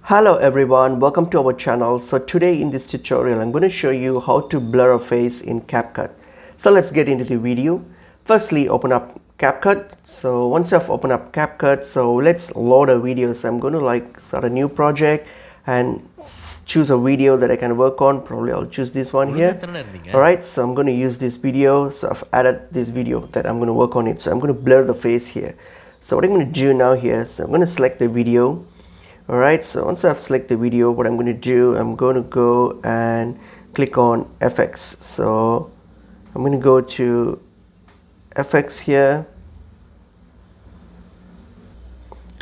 Hello everyone, welcome to our channel. So today in this tutorial I'm going to show you how to blur a face in Capcut. So let's get into the video. Firstly, open up Capcut. So once I've opened up Capcut, so let's load a video. So I'm going to start a new project and choose a video that I can work on. Probably I'll choose this one here. Alright, so I'm going to use this video. So I've added this video that I'm going to work on it. So I'm going to blur the face here. So what I'm going to do now here, so I'm going to select the video. Alright, so once I've selected the video, what I'm going to do, I'm going to go and click on FX. So I'm going to go to FX here.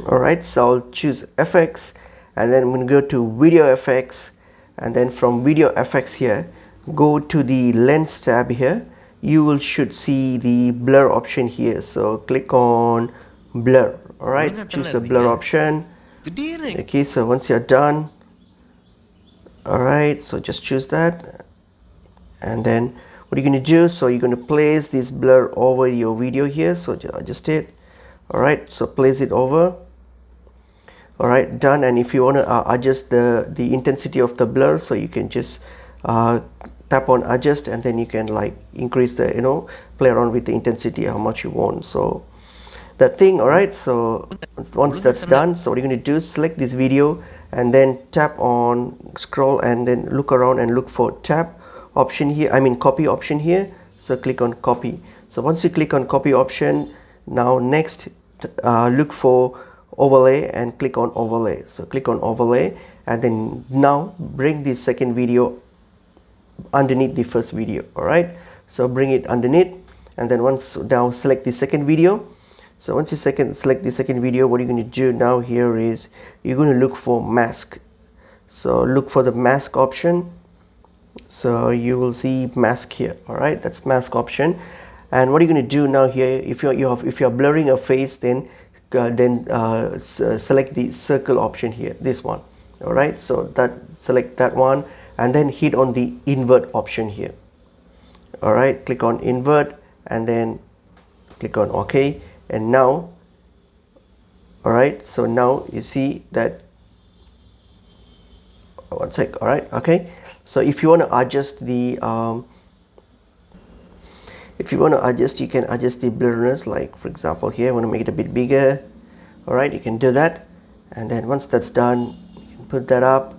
Alright, so I'll choose FX and then I'm going to go to Video FX, and then from Video FX here, go to the Lens tab here. You should see the blur option here. So click on blur. Alright, choose the blur option. Okay, so once you're done, alright, so just choose that, and then what you're going to do, so you're going to place this blur over your video here. So adjust it. Alright, so place it over. Alright, done. And if you want to adjust the intensity of the blur, so you can just tap on adjust, and then you can increase the play around with the intensity how much you want. So that thing. Alright, so once that's done, so what you're going to do, select this video and then tap on, scroll and then look around and look for tab option here, copy option here. So click on copy. So once you click on copy option, now next look for overlay and click on overlay. So click on overlay, and then now bring the second video underneath the first video. Alright, so bring it underneath, and then now select the second video. So once you select the second video, what you're going to do now here is you're going to look for mask. So look for the mask option. So you will see mask here. Alright, that's mask option. And what you're going to do now here, if you're blurring a face, then select the circle option here, this one. Alright, so select that one and then hit on the invert option here. Alright, click on invert and then click on OK. And now, alright, so now you see that, one sec, alright, okay. So if you want to adjust the, you can adjust the blurriness, like for example here, I want to make it a bit bigger. Alright, you can do that. And then once that's done, you can put that up.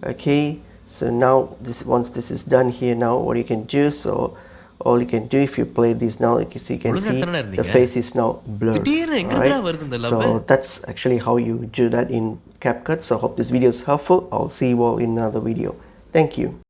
Okay, so now once this is done here, now what you can do, so all you can do, if you play this now, you can see the face is now blurred. Right? So that's actually how you do that in Capcut. So I hope this video is helpful. I'll see you all in another video. Thank you.